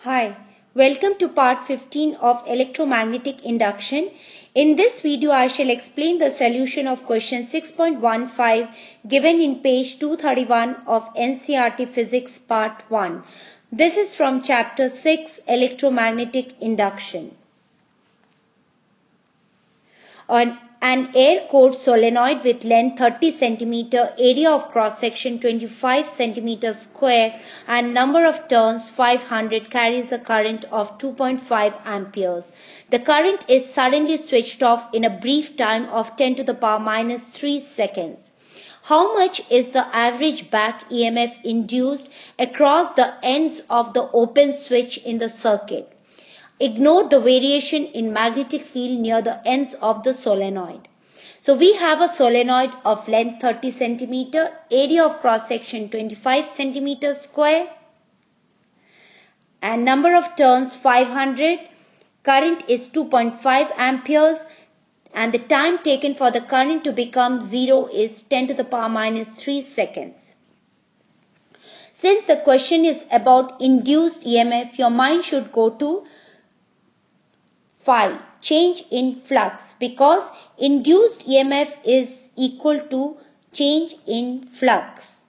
Hi, welcome to part 15 of electromagnetic induction. In this video, I shall explain the solution of question 6.15 given in page 231 of NCERT Physics Part 1. This is from chapter 6 Electromagnetic Induction. An air-core solenoid with length 30 cm, area of cross-section 25 cm square and number of turns 500 carries a current of 2.5 amperes. The current is suddenly switched off in a brief time of 10 to the power minus 3 seconds. How much is the average back EMF induced across the ends of the open switch in the circuit? Ignore the variation in magnetic field near the ends of the solenoid. So we have a solenoid of length 30 cm, area of cross section 25 cm square and number of turns 500. Current is 2.5 amperes and the time taken for the current to become 0 is 10 to the power minus 3 seconds. Since the question is about induced EMF, your mind should go to phi, change in flux, because induced EMF is equal to change in flux.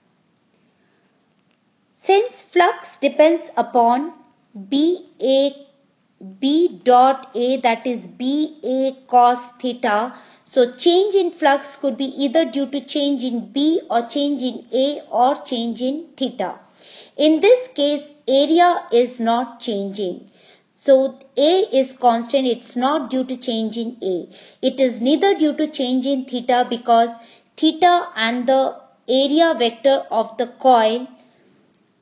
Since flux depends upon B dot A, that is BA cos theta, so change in flux could be either due to change in B or change in A or change in theta. In this case, area is not changing. So A is constant, it's not due to change in A. It is neither due to change in theta because theta and the area vector of the coil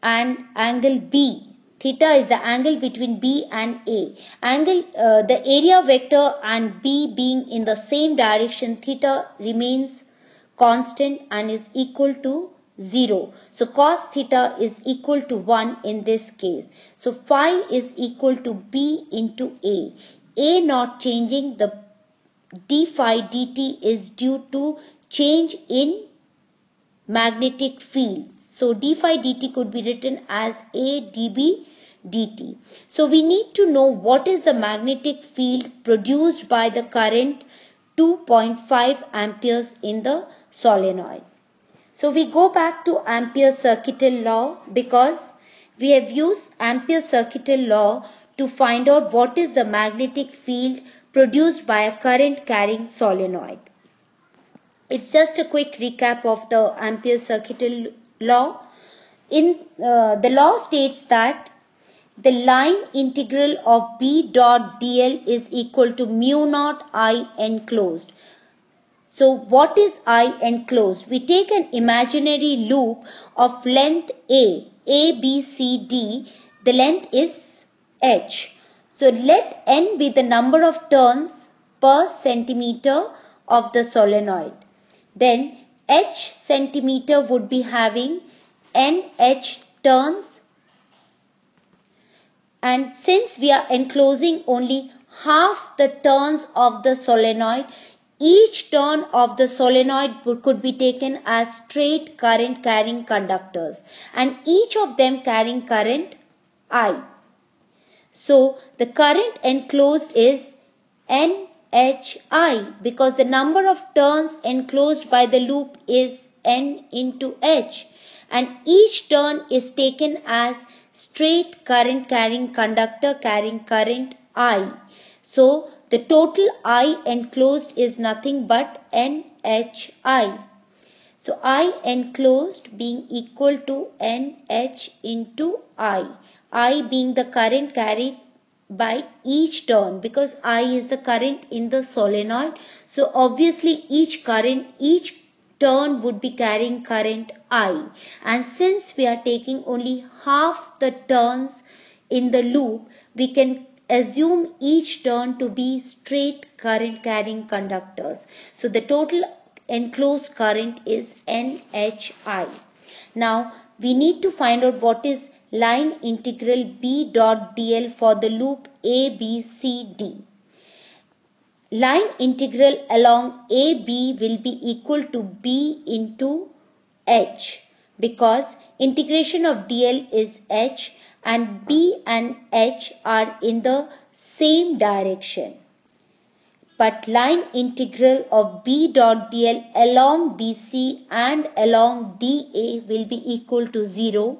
and angle B. Theta is the angle between B and A. The area vector and B being in the same direction, theta remains constant and is equal to 0. So cos theta is equal to 1 in this case. So phi is equal to B into A. A not changing, the d phi dt is due to change in magnetic field. So d phi dt could be written as A dB dt. So we need to know what is the magnetic field produced by the current 2.5 amperes in the solenoid. So we go back to Ampere's circuital law because we have used Ampere's circuital law to find out what is the magnetic field produced by a current carrying solenoid. It's just a quick recap of the Ampere's circuital law. The law states that the line integral of B dot dl is equal to mu naught I enclosed. So what is I enclosed? We take an imaginary loop of length A, B, C, D. The length is H. So let N be the number of turns per centimeter of the solenoid. Then H centimeter would be having NH turns. And since we are enclosing only half the turns of the solenoid, each turn of the solenoid could be taken as straight current carrying conductors and each of them carrying current I. So the current enclosed is NHI because the number of turns enclosed by the loop is N into H and each turn is taken as straight current carrying conductor carrying current I. So the total I enclosed is nothing but NHI. So I enclosed being equal to NH into I being the current carried by each turn because I is the current in the solenoid. So obviously each turn would be carrying current I. And since we are taking only half the turns in the loop, we can assume each turn to be straight current carrying conductors. So the total enclosed current is NHI. Now we need to find out what is line integral B dot dl for the loop ABCD. Line integral along AB will be equal to B into H because integration of dl is H and B and H are in the same direction. But line integral of B dot dl along BC and along DA will be equal to 0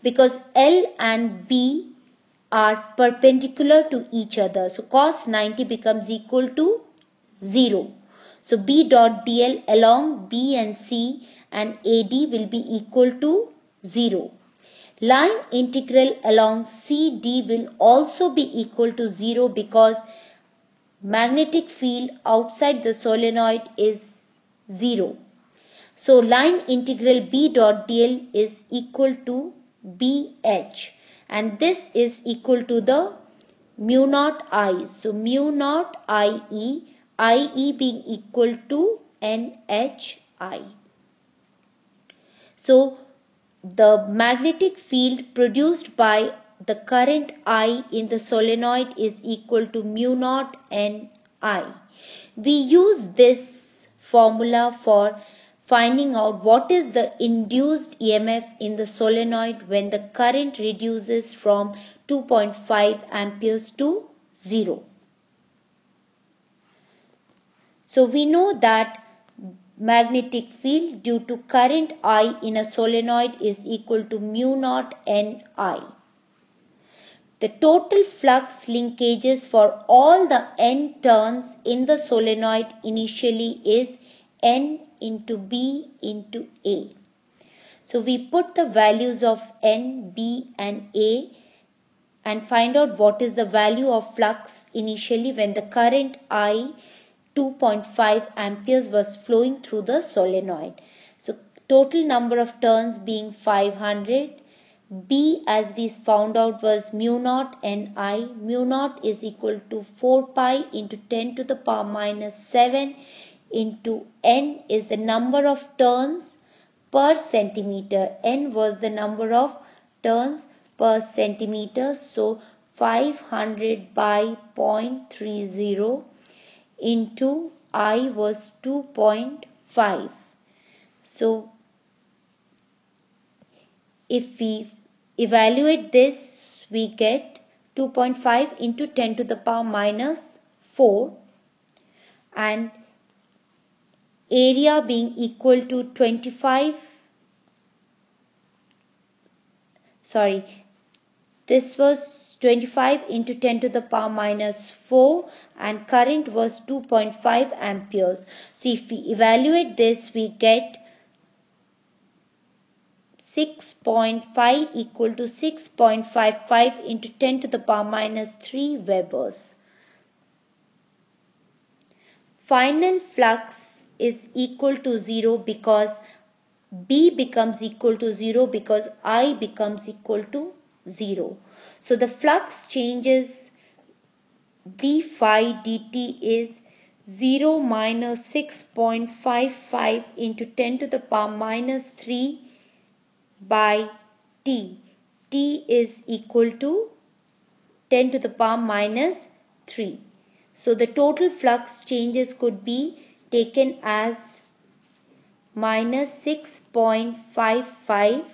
because L and B are perpendicular to each other. So cos 90 becomes equal to 0. So B dot dl along B and C and AD will be equal to 0. Line integral along CD will also be equal to 0 because magnetic field outside the solenoid is 0. So line integral B dot dl is equal to BH, and this is equal to the mu naught I. So mu naught IE being equal to NHI. So the magnetic field produced by the current I in the solenoid is equal to mu naught Ni. We use this formula for finding out what is the induced EMF in the solenoid when the current reduces from 2.5 amperes to 0. So we know that magnetic field due to current I in a solenoid is equal to mu naught Ni. The total flux linkages for all the N turns in the solenoid initially is N into B into A. So we put the values of N, B and A and find out what is the value of flux initially when the current I 2.5 amperes was flowing through the solenoid. So total number of turns being 500. B as we found out was mu naught Ni. Mu naught is equal to 4 pi into 10 to the power minus 7 into N is the number of turns per centimeter. N was the number of turns per centimeter. So 500 by 0.30 into I was 2.5. So if we evaluate this, we get 2.5 into 10 to the power minus 4 and area being equal to 25. This was 25 into 10 to the power minus 4 and current was 2.5 amperes. So if we evaluate this, we get 6.5 equal to 6.55 into 10 to the power minus 3 Webers. Final flux is equal to 0 because B becomes equal to 0 because I becomes equal to 0. So the flux changes d phi dt is 0 minus 6.55 into 10 to the power minus 3 by t. T is equal to 10 to the power minus 3. So the total flux changes could be taken as minus 6.55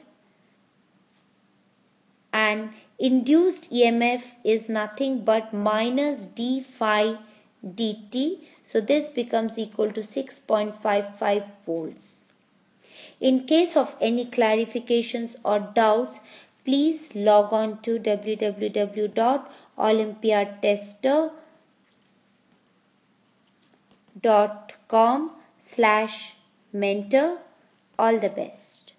and induced EMF is nothing but minus d phi dt. So this becomes equal to 6.55 volts. In case of any clarifications or doubts, please log on to www.olympiadtester.com/mentor. All the best.